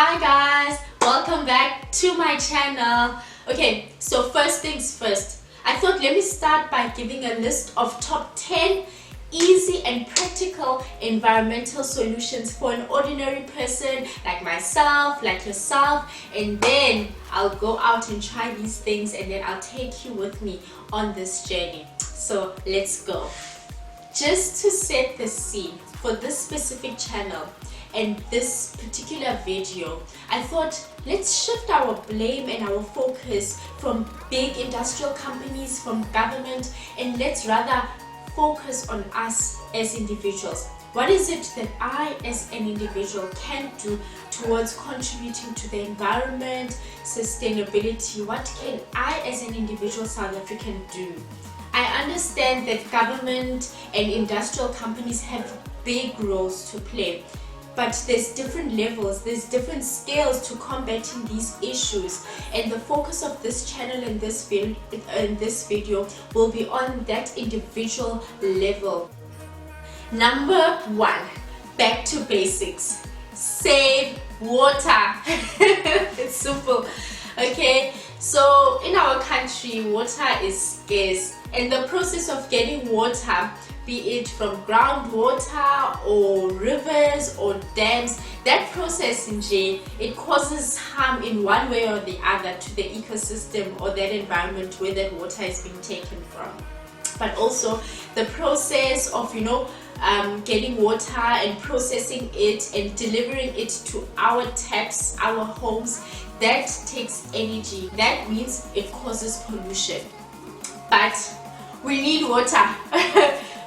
Hi guys, welcome back to my channel. Okay, so first things first, I thought let me start by giving a list of top 10 easy and practical environmental solutions for an ordinary person like myself, like yourself, and then I'll go out and try these things and then I'll take you with me on this journey. So let's go. Just to set the scene for this specific channel and this particular video, I thought let's shift our blame and our focus from big industrial companies, from government, and let's rather focus on us as individuals. What is it that I as an individual can do towards contributing to the environment, sustainability? What can I as an individual South African do? I understand that government and industrial companies have big roles to play, but there's different levels, there's different scales to combating these issues, and the focus of this channel and this video will be on that individual level. Number one, back to basics. Save water. It's simple. Okay, so in our country, water is scarce, and the process of getting water, be it from groundwater or rivers or dams, that process it causes harm in one way or the other to the ecosystem or that environment where that water is being taken from. But also the process of getting water and processing it and delivering it to our taps, our homes, that takes energy. That means it causes pollution. But we need water.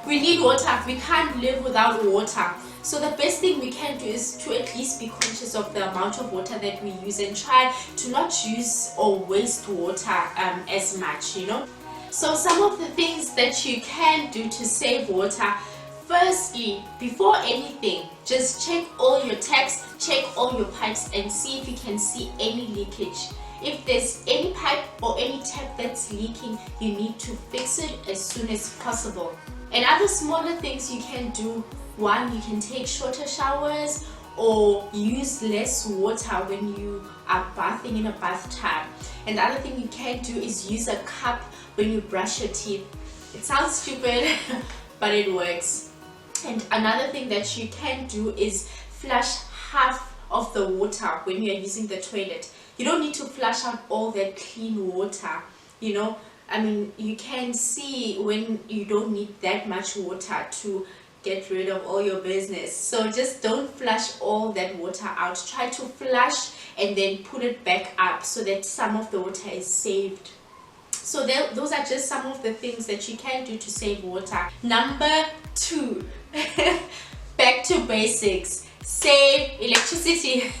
We need water. We can't live without water. So the best thing we can do is to at least be conscious of the amount of water that we use and try to not use or waste water as much, So some of the things that you can do to save water. Firstly, before anything, just check all your taps, check all your pipes and see if you can see any leakage. If there's any pipe or any tap that's leaking, you need to fix it as soon as possible. And other smaller things you can do: one, you can take shorter showers or use less water when you are bathing in a bathtub. And the other thing you can do is use a cup when you brush your teeth. It sounds stupid, but it works. And another thing that you can do is flush half of the water when you are using the toilet. You don't need to flush out all that clean water, you can see when you don't need that much water to get rid of all your business. So just don't flush all that water out. Try to flush and then put it back up so that some of the water is saved. So those are just some of the things that you can do to save water. Number two, back to basics. Save electricity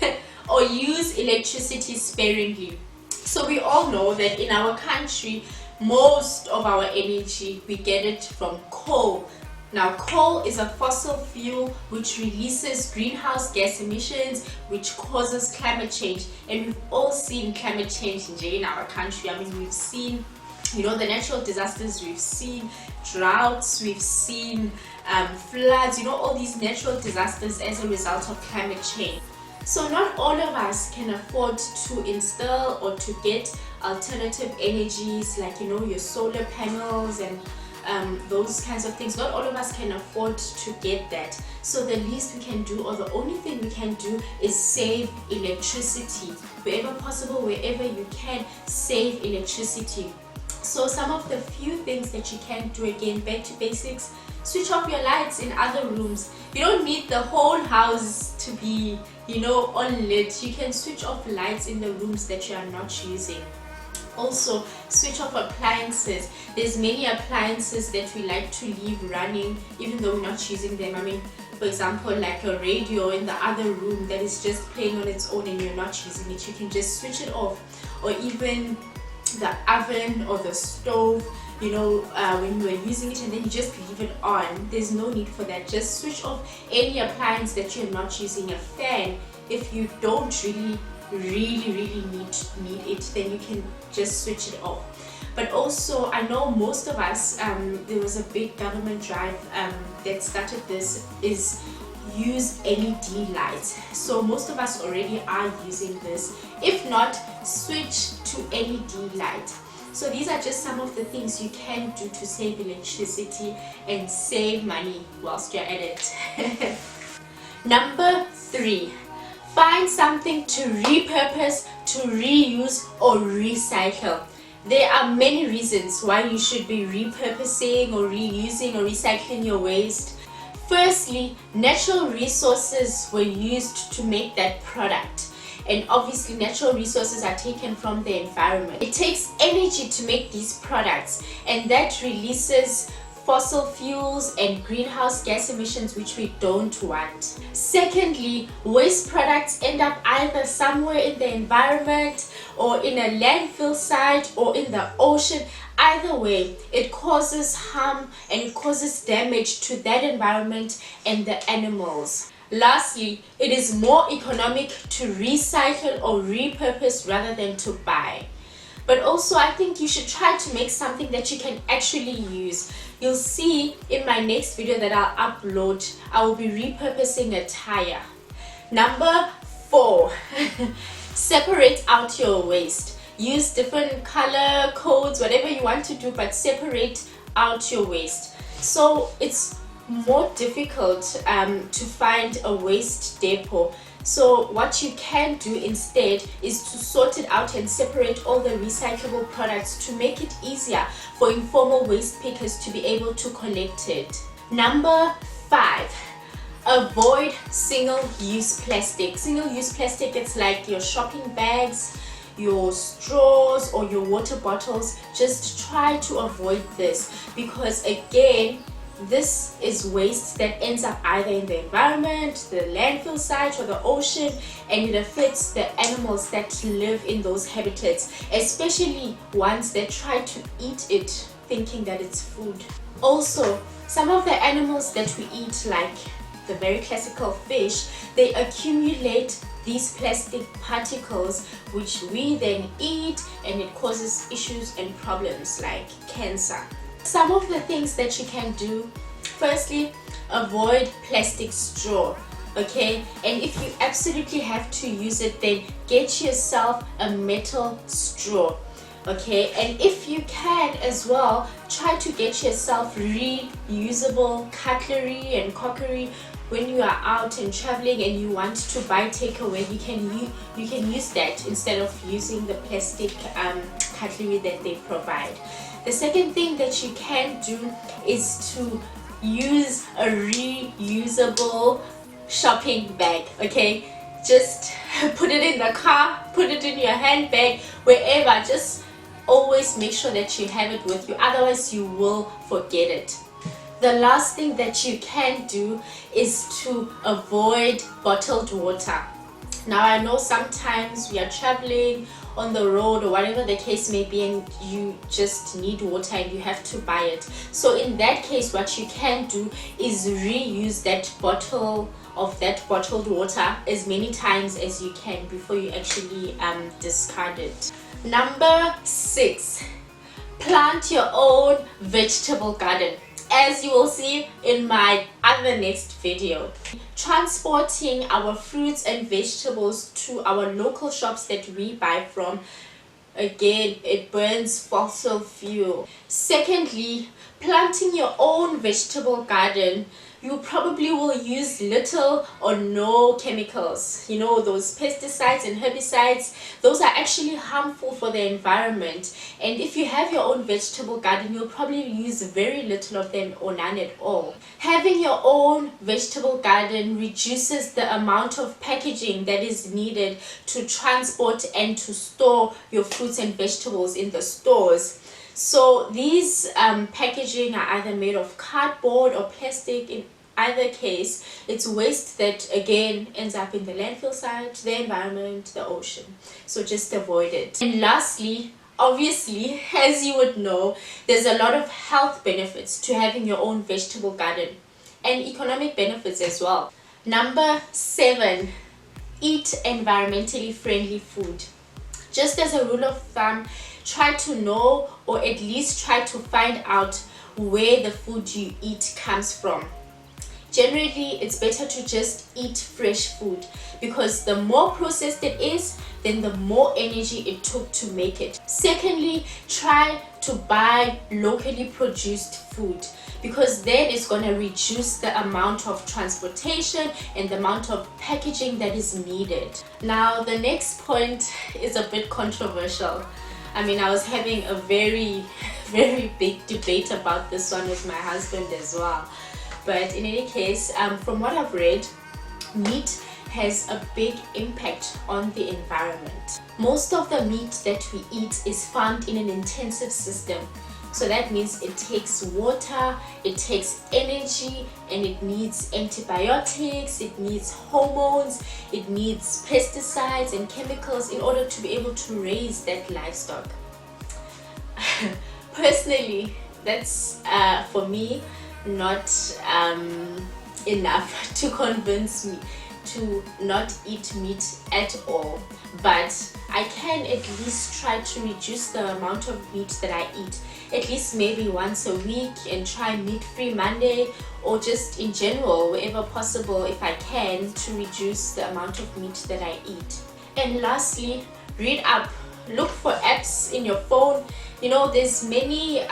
or use electricity sparingly. So we all know that in our country, most of our energy, we get it from coal. Now, coal is a fossil fuel which releases greenhouse gas emissions, which causes climate change. And we've all seen climate change in our country. We've seen the natural disasters, we've seen droughts, we've seen floods, all these natural disasters as a result of climate change. So not all of us can afford to install or to get alternative energies like your solar panels and those kinds of things. Not all of us can afford to get that. So the least we can do, or the only thing we can do, is save electricity. Wherever possible, wherever you can, save electricity. So some of the few things that you can do, again, back to basics: switch off your lights in other rooms. You don't need the whole house to be on lit. You can switch off lights in the rooms that you are not using. Also, switch off appliances. There's many appliances that we like to leave running even though we're not using them. For example, like a radio in the other room that is just playing on its own and you're not using it, you can just switch it off. Or even the oven or the stove, when you are using it and then you just leave it on. There's no need for that. Just switch off any appliance that you're not using. A fan, if you don't really need it, then you can just switch it off. But also, I know most of us, there was a big government drive that started this, is use LED lights. So most of us already are using this. If not, switch to LED light. So these are just some of the things you can do to save electricity and save money whilst you're at it. Number 3, find something to repurpose, to reuse or recycle. There are many reasons why you should be repurposing or reusing or recycling your waste. Firstly, natural resources were used to make that product. And obviously natural resources are taken from the environment. It takes energy to make these products, and that releases fossil fuels and greenhouse gas emissions, which we don't want. Secondly, waste products end up either somewhere in the environment or in a landfill site or in the ocean. Either way, it causes harm and it causes damage to that environment and the animals. Lastly, it is more economic to recycle or repurpose rather than to buy. But also, I think you should try to make something that you can actually use. You'll see in my next video that I'll upload, I will be repurposing a tire. Number 4, separate out your waste. Use different color codes, whatever you want to do, but separate out your waste. So it's more difficult to find a waste depot. So what you can do instead is to sort it out and separate all the recyclable products to make it easier for informal waste pickers to be able to collect it. Number 5, avoid single-use plastic. Single-use plastic, it's like your shopping bags, your straws or your water bottles. Just try to avoid this, because again, this is waste that ends up either in the environment, the landfill site or the ocean, and it affects the animals that live in those habitats, especially ones that try to eat it thinking that it's food. Also, some of the animals that we eat, like the very classical fish, they accumulate these plastic particles which we then eat, and it causes issues and problems like cancer. Some of the things that you can do: firstly, avoid plastic straw, okay? And if you absolutely have to use it, then get yourself a metal straw, okay? And if you can as well, try to get yourself reusable cutlery and crockery. When you are out and traveling and you want to buy takeaway, you can use that instead of using the plastic cutlery that they provide. The second thing that you can do is to use a reusable shopping bag, okay? Just put it in the car, put it in your handbag, wherever. Just always make sure that you have it with you, otherwise you will forget it. The last thing that you can do is to avoid bottled water. Now, I know sometimes we are traveling on the road or whatever the case may be, and you just need water and you have to buy it. So in that case, what you can do is reuse that bottle of that bottled water as many times as you can before you actually discard it. Number 6, plant your own vegetable garden. As you will see in my other next video. Transporting our fruits and vegetables to our local shops that we buy from, again, it burns fossil fuel. Secondly, planting your own vegetable garden, you probably will use little or no chemicals. You know, those pesticides and herbicides, those are actually harmful for the environment. And if you have your own vegetable garden, you'll probably use very little of them or none at all. Having your own vegetable garden reduces the amount of packaging that is needed to transport and to store your fruits and vegetables in the stores. So these packaging are either made of cardboard or plastic. In either case, it's waste that again ends up in the landfill site, the environment, the ocean. So just avoid it. And lastly, obviously, as you would know, there's a lot of health benefits to having your own vegetable garden, and economic benefits as well. Number 7, eat environmentally friendly food. Just as a rule of thumb, try to know, or at least try to find out, where the food you eat comes from. generally it's better to just eat fresh food, because the more processed it is, then the more energy it took to make it. Secondly, try to buy locally produced food, because then it's going to reduce the amount of transportation and the amount of packaging that is needed. Now, the next point is a bit controversial. I mean, I was having a very big debate about this one with my husband as well. But in any case, from what I've read, meat has a big impact on the environment. Most of the meat that we eat is farmed in an intensive system. So that means it takes water, it takes energy, and it needs antibiotics, it needs hormones, it needs pesticides and chemicals in order to be able to raise that livestock. Personally, that's for me not enough to convince me to not eat meat at all. But I can at least try to reduce the amount of meat that I eat, at least maybe once a week, and try meat-free Monday, or just in general, wherever possible, if I can, to reduce the amount of meat that I eat. And lastly, read up. Look for apps in your phone. You know, there's many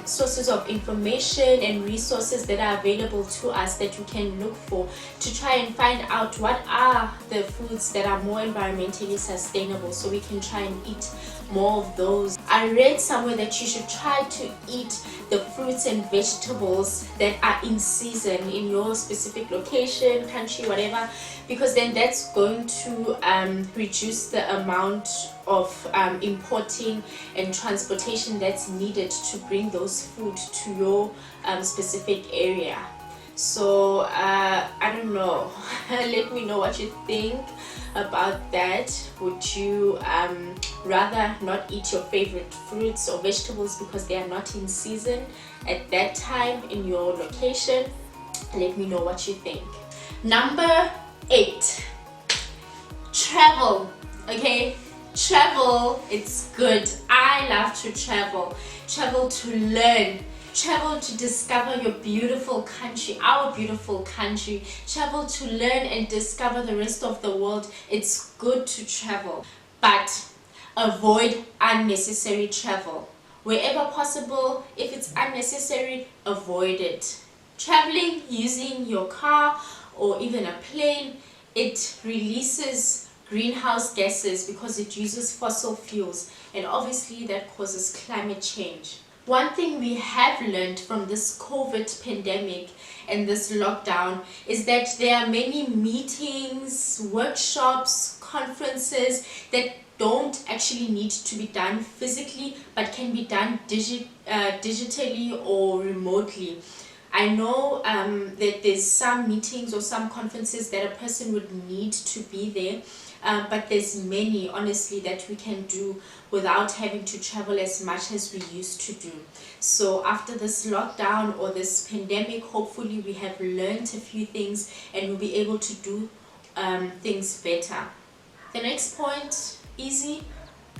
sources of information and resources that are available to us that you can look for to try and find out what are the foods that are more environmentally sustainable, so we can try and eat more of those. I read somewhere that you should try to eat the fruits and vegetables that are in season in your specific location, country, whatever, because then that's going to reduce the amount of importing and transportation that's needed to bring those food to your specific area. So I don't know. Let me know what you think about that. Would you rather not eat your favorite fruits or vegetables because they are not in season at that time in your location? Let me know what you think. Number 8, travel. Okay, travel, it's good. I love to travel to learn, travel to discover your beautiful country, our beautiful country, travel to learn and discover the rest of the world. It's good to travel, but avoid unnecessary travel. Wherever possible, if it's unnecessary, avoid it. Traveling using your car or even a plane, it releases greenhouse gases because it uses fossil fuels, and obviously that causes climate change. One thing we have learned from this COVID pandemic and this lockdown is that there are many meetings, workshops, conferences that don't actually need to be done physically but can be done digitally or remotely. I know that there's some meetings or some conferences that a person would need to be there, but there's many, honestly, that we can do without having to travel as much as we used to do. So after this lockdown or this pandemic, hopefully we have learned a few things and we'll be able to do things better. The next point, easy,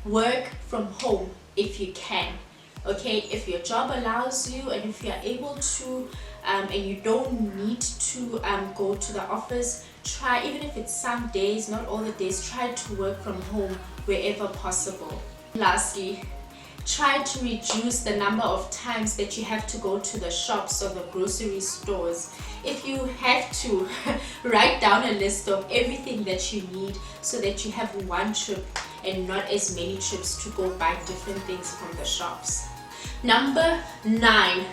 work from home if you can. Okay, if your job allows you and if you are able to and you don't need to go to the office, try, even if it's some days, not all the days, try to work from home wherever possible. Lastly, try to reduce the number of times that you have to go to the shops or the grocery stores. If you have to, write down a list of everything that you need so that you have one trip and not as many trips to go buy different things from the shops. Number 9,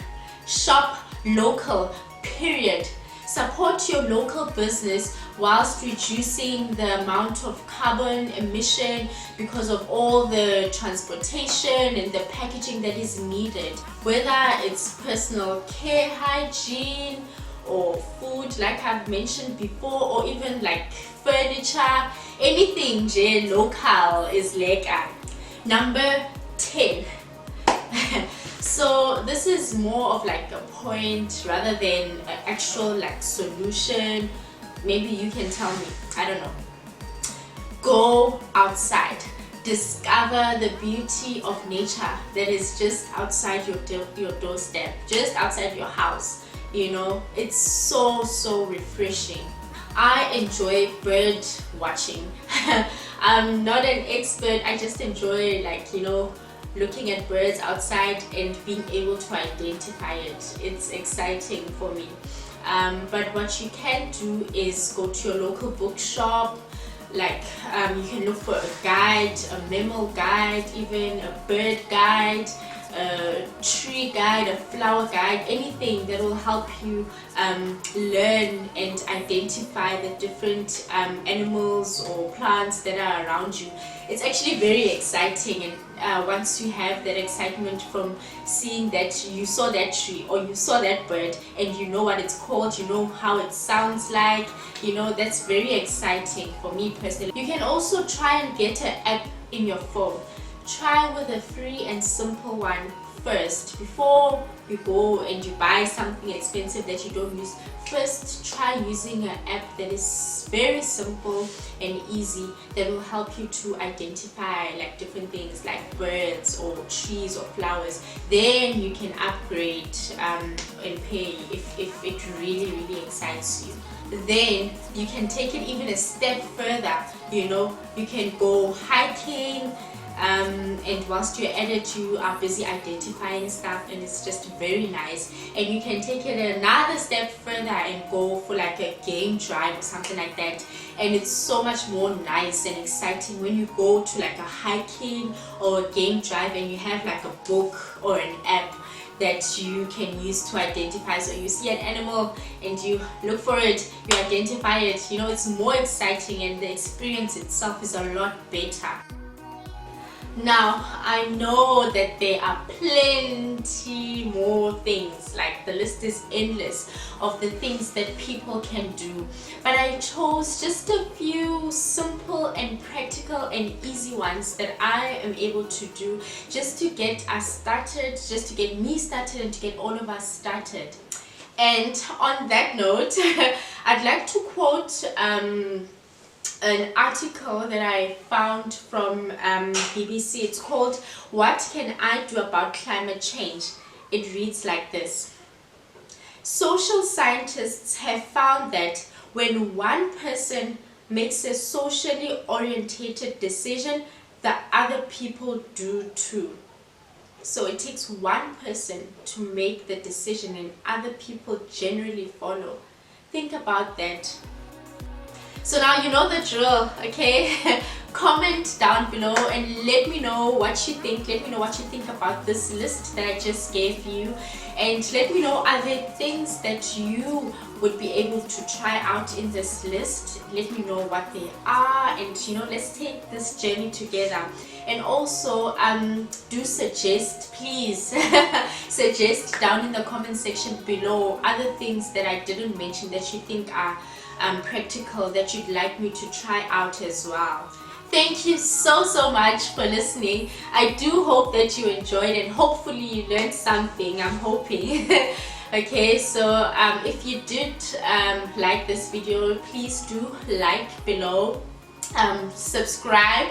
shop local, period. Support your local business whilst reducing the amount of carbon emission because of all the transportation and the packaging that is needed. Whether it's personal care, hygiene, or food like I've mentioned before, or even like furniture, anything local is lekker. Number 10. So this is more of like a point rather than an actual like solution. Maybe you can tell me, I don't know. Go outside, discover the beauty of nature that is just outside your doorstep, just outside your house. You know, it's so refreshing. I enjoy bird watching. I'm not an expert, I just enjoy, like, you know, looking at birds outside and being able to identify it. It's exciting for me. But what you can do is go to your local bookshop. Like you can look for a guide, a mammal guide, even a bird guide, a tree guide, a flower guide, anything that will help you learn and identify the different animals or plants that are around you. It's actually very exciting, and once you have that excitement from seeing that you saw that tree or you saw that bird and you know what it's called, you know how it sounds like, you know, that's very exciting for me personally. You can also try and get an app in your phone. Try with a free and simple one first before you go and you buy something expensive that you don't use. First, try using an app that is very simple and easy, that will help you to identify like different things like birds or trees or flowers. Then you can upgrade and pay if it really excites you. Then you can take it even a step further. You know, you can go hiking, and whilst you're at it, you are busy identifying stuff, and it's just very nice. And you can take it another step further and go for like a game drive or something like that, and it's so much more nice and exciting when you go to like a hiking or a game drive and you have like a book or an app that you can use to identify. So you see an animal and you look for it, you identify it, you know, it's more exciting and the experience itself is a lot better. Now, I know that there are plenty more things, like the list is endless of the things that people can do, but I chose just a few simple and practical and easy ones that I am able to do just to get us started, just to get me started and to get all of us started. And on that note, I'd like to quote an article that I found from BBC. It's called "What Can I Do About Climate Change?" It reads like this: social scientists have found that when one person makes a socially orientated decision, the other people do too. So it takes one person to make the decision and other people generally follow. Think about that. So now you know the drill, okay? Comment down below and let me know what you think. Let me know what you think about this list that I just gave you, and let me know, are there things that you would be able to try out in this list? Let me know what they are, and you know, let's take this journey together. And also do suggest, please suggest down in the comment section below other things that I didn't mention that you think are practical, that you'd like me to try out as well. Thank you so much for listening. I do hope that you enjoyed and hopefully you learned something. I'm hoping. Okay, so if you did like this video, please do like below, subscribe,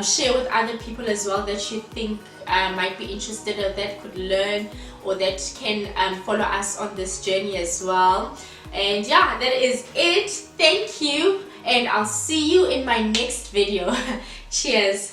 share with other people as well that you think might be interested or that could learn or that can follow us on this journey as well. And yeah, that is it. Thank you, and I'll see you in my next video. Cheers.